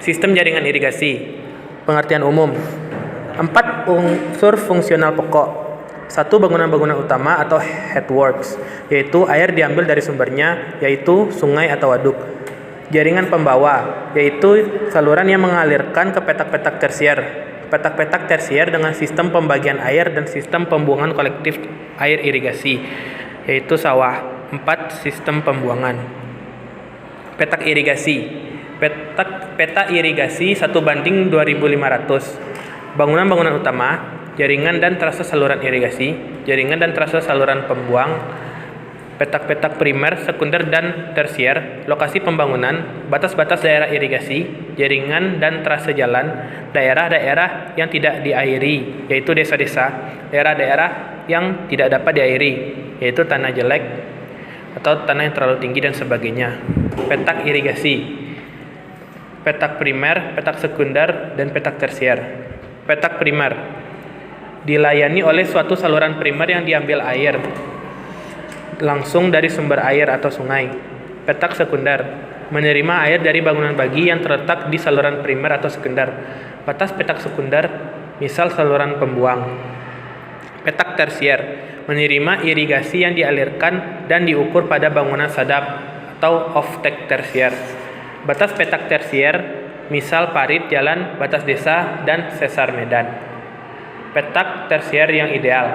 Sistem jaringan irigasi. Pengertian umum. 4 unsur fungsional pokok. 1. Bangunan-bangunan utama atau headworks, yaitu air diambil dari sumbernya, yaitu sungai atau waduk. Jaringan pembawa, yaitu saluran yang mengalirkan ke petak-petak tersier. Petak-petak tersier dengan sistem pembagian air dan sistem pembuangan kolektif air irigasi, yaitu sawah. 4. Sistem pembuangan. Petak irigasi. Peta irigasi 1:2500. Bangunan-bangunan utama, jaringan dan trase saluran irigasi, jaringan dan trase saluran pembuang, petak-petak primer, sekunder, dan tersier, lokasi pembangunan, batas-batas daerah irigasi, jaringan dan trase jalan, daerah-daerah yang tidak diairi, yaitu desa-desa, daerah-daerah yang tidak dapat diairi, yaitu tanah jelek atau tanah yang terlalu tinggi dan sebagainya. Petak irigasi. Petak primer, petak sekunder, dan petak tersier. Petak primer dilayani oleh suatu saluran primer yang diambil air langsung dari sumber air atau sungai. Petak sekunder menerima air dari bangunan bagi yang terletak di saluran primer atau sekunder. Batas petak sekunder, misal saluran pembuang. Petak tersier menerima irigasi yang dialirkan dan diukur pada bangunan sadap atau off-take tersier. Batas petak tersier, misal parit jalan, batas desa, dan sesar medan. Petak tersier yang ideal.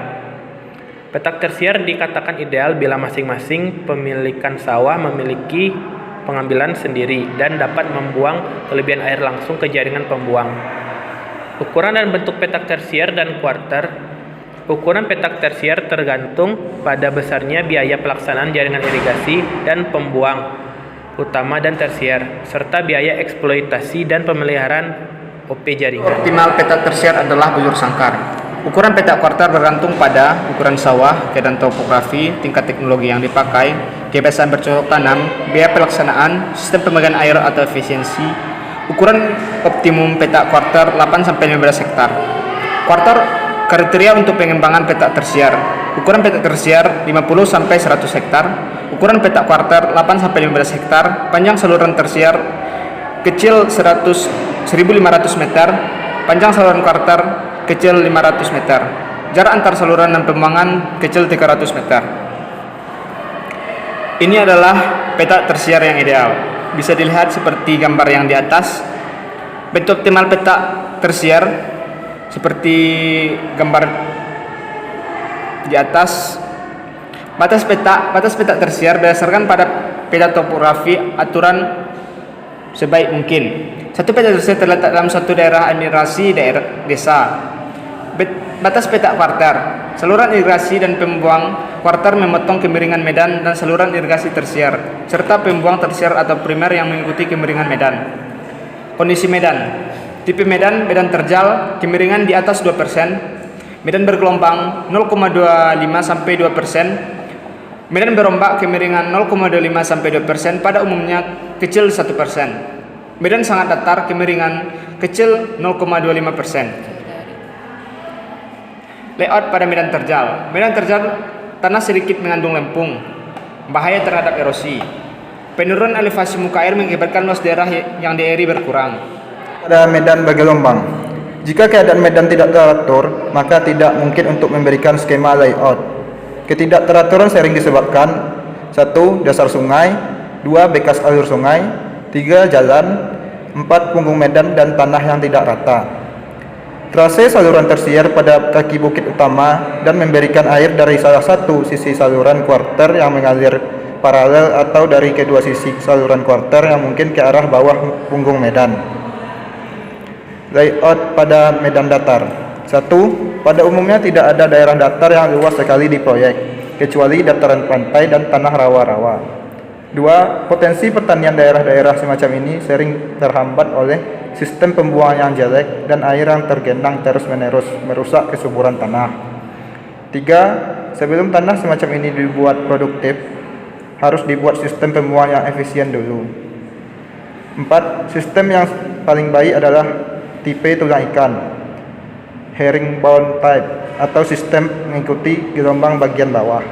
Petak tersier dikatakan ideal bila masing-masing pemilikan sawah memiliki pengambilan sendiri dan dapat membuang kelebihan air langsung ke jaringan pembuang. Ukuran dan bentuk petak tersier dan kuarter. Ukuran petak tersier tergantung pada besarnya biaya pelaksanaan jaringan irigasi dan pembuang utama dan tersier, serta biaya eksploitasi dan pemeliharaan OP jaringan. Optimal petak tersier adalah bujur sangkar. Ukuran petak kuarter bergantung pada ukuran sawah, keadaan topografi, tingkat teknologi yang dipakai, kebiasaan bercocok tanam, biaya pelaksanaan, sistem pembagian air atau efisiensi. Ukuran optimum petak kuarter 8-15 hektar. Kuarter kriteria untuk pengembangan petak tersier. Ukuran petak tersier 50-100 hektar. Ukuran petak kuarter 8-15 hektar. Panjang saluran tersier kecil 1.500 meter. Panjang saluran kuarter kecil 500 meter. Jarak antar saluran dan pembuangan kecil 300 meter. Ini adalah petak tersier yang ideal. Bisa dilihat seperti gambar yang di atas. Bentuk optimal petak tersier seperti gambar di atas. Batas petak tersier berdasarkan pada peta topografi aturan sebaik mungkin. Satu petak tersier terletak dalam suatu daerah administrasi daerah desa. Batas petak kuarter. Saluran irigasi dan pembuang kuarter memotong kemiringan medan dan saluran irigasi tersier, serta pembuang tersier atau primer yang mengikuti kemiringan medan. Kondisi medan. Tipe medan terjal, kemiringan di atas 2%. Medan bergelombang 0,25-2%. Medan berombak, kemiringan 0,25-2%, pada umumnya kecil 1%. Medan sangat datar, kemiringan kecil 0,25%. Layout pada medan terjal. Medan terjal, tanah sedikit mengandung lempung, bahaya terhadap erosi. Penurunan elevasi muka air mengakibatkan luas daerah yang diairi berkurang. Pada medan bergelombang, jika keadaan medan tidak teratur, maka tidak mungkin untuk memberikan skema layout. Ketidakteraturan sering disebabkan 1. Dasar sungai, 2. Bekas alur sungai, 3. Jalan, 4. Punggung medan dan tanah yang tidak rata. Trase saluran tersier pada kaki bukit utama dan memberikan air dari salah satu sisi saluran kuarter yang mengalir paralel atau dari kedua sisi saluran kuarter yang mungkin ke arah bawah punggung medan. Layout pada medan datar. 1. Pada umumnya tidak ada daerah datar yang luas sekali di proyek, kecuali dataran pantai dan tanah rawa-rawa. 2. Potensi pertanian daerah-daerah semacam ini sering terhambat oleh sistem pembuangan yang jelek dan air yang tergenang terus-menerus merusak kesuburan tanah. 3. Sebelum tanah semacam ini dibuat produktif, harus dibuat sistem pembuangan yang efisien dulu. 4. Sistem yang paling baik adalah tipe tulang ikan, herringbone type, atau sistem mengikuti gelombang bagian bawah.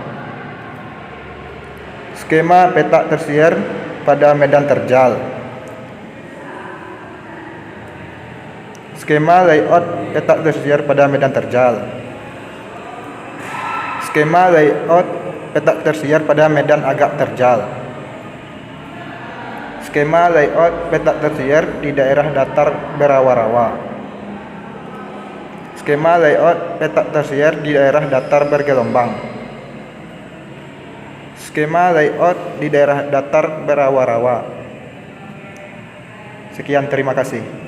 Skema petak tersier pada medan terjal. Skema layout peta tersier pada medan terjal. Skema layout peta tersier pada medan agak terjal. Skema layout peta tersier di daerah datar berawa-rawa. Skema layout peta tersier di daerah datar bergelombang. Skema layout di daerah datar berawa-rawa. Sekian, terima kasih.